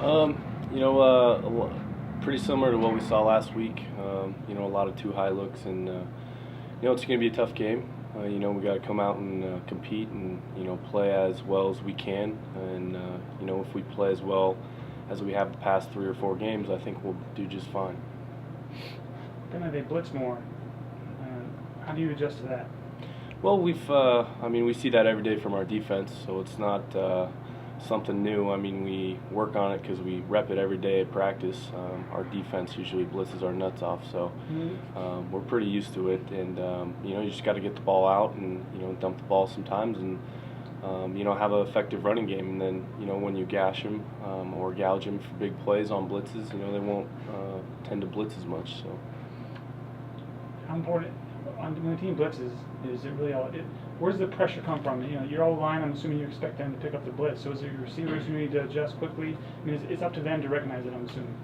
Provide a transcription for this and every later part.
Um, Pretty similar to what we saw last week. A lot of too high looks, and it's going to be a tough game. We got to come out and compete and play as well as we can. And if we play as well as we have the past 3 or 4 games, I think we'll do just fine. Then they blitz more. How do you adjust to that? Well, we see that every day from our defense, so it's not something new. We work on it because we rep it every day at practice. Our defense usually blitzes our nuts off, so we're pretty used to it. And you just got to get the ball out and dump the ball sometimes, and have an effective running game. And then when you gash them or gouge them for big plays on blitzes, they won't tend to blitz as much. So. How important when the team blitzes is it really all? Where's the pressure come from? Your old line. I'm assuming you expect them to pick up the blitz. So is it your receivers who need to adjust quickly? It's up to them to recognize it. I'm assuming.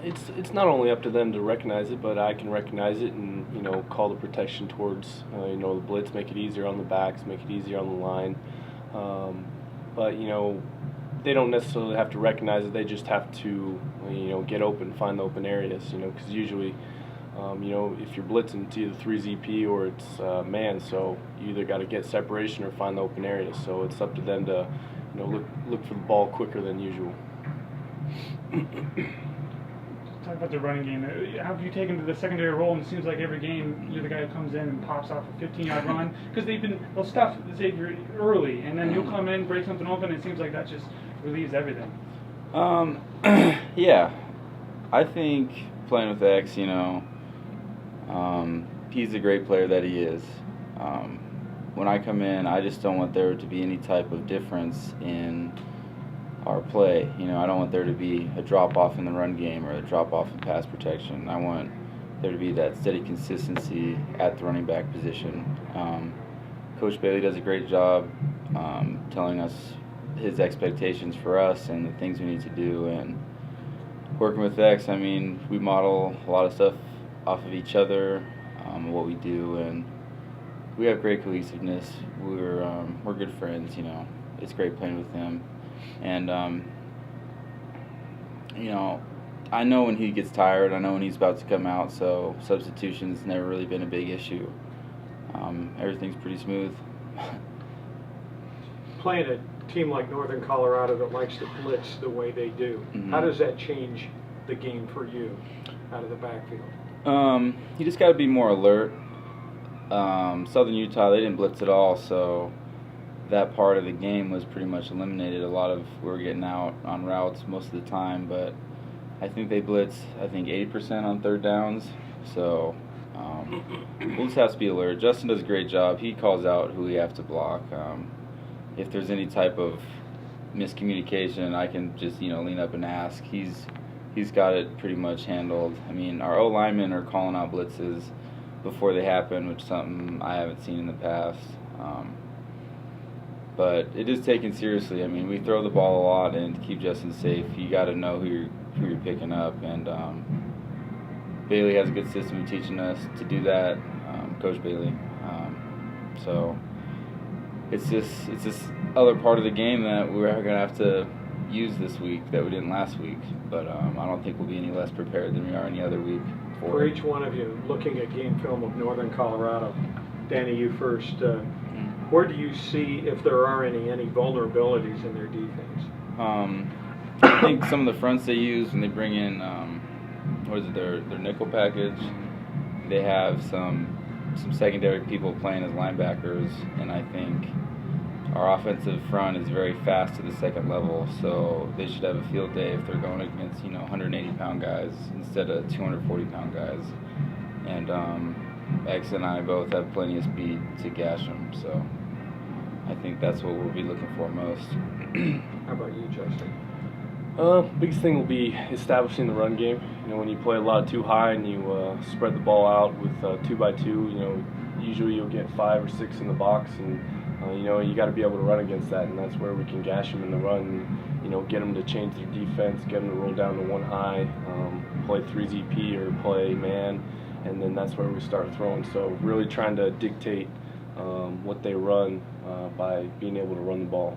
It's not only up to them to recognize it, but I can recognize it and call the protection towards the blitz, make it easier on the backs, make it easier on the line. But they don't necessarily have to recognize it. They just have to get open, find the open areas. Because usually. If you're blitzing, it's either 3ZP or it's man, so you either got to get separation or find the open areas. So it's up to them to, look for the ball quicker than usual. Talk about the running game. How have you taken to the secondary role? And it seems like every game you're the guy who comes in and pops off a 15-yard run because they'll stuff the Xavier early, and then you'll come in, break something open, and it seems like that just relieves everything. Yeah, I think playing with X, he's the great player that he is. When I come in, I just don't want there to be any type of difference in our play. I don't want there to be a drop-off in the run game or a drop-off in pass protection. I want there to be that steady consistency at the running back position. Coach Bailey does a great job telling us his expectations for us and the things we need to do. And working with X, we model a lot of stuff off of each other, what we do, and we have great cohesiveness. We're good friends. It's great playing with him, and I know when he gets tired. I know when he's about to come out. So substitutions never really been a big issue. Everything's pretty smooth. Playing a team like Northern Colorado that likes to blitz the way they do, how does that change the game for you out of the backfield? You just got to be more alert. Southern Utah, they didn't blitz at all, so that part of the game was pretty much eliminated. We were getting out on routes most of the time, but I think they blitz, 80% on third downs. So we'll just have to be alert. Justin does a great job. He calls out who we have to block. If there's any type of miscommunication, I can just lean up and ask. He's got it pretty much handled. Our O-linemen are calling out blitzes before they happen, which is something I haven't seen in the past. But it is taken seriously. We throw the ball a lot, and to keep Justin safe, you got to know who you're picking up. And Bailey has a good system of teaching us to do that, Coach Bailey. So it's this other part of the game that we're going to have to use this week that we didn't last week, but I don't think we'll be any less prepared than we are any other week. For each one of you, looking at game film of Northern Colorado, Danny, you first, where do you see, if there are any vulnerabilities in their defense? I think some of the fronts they use when they bring in, their nickel package, they have some secondary people playing as linebackers, and I think our offensive front is very fast to the second level, so they should have a field day if they're going against 180-pound guys instead of 240-pound guys. And X and I both have plenty of speed to gash them, so I think that's what we'll be looking for most. How about you, Justin? Biggest thing will be establishing the run game. When you play a lot too high and you spread the ball out with 2x2, usually you'll get 5 or 6 in the box, and you got to be able to run against that, and that's where we can gash them in the run. And, get them to change their defense, get them to roll down to 1 high, play 3ZP or play man, and then that's where we start throwing. So really trying to dictate what they run by being able to run the ball.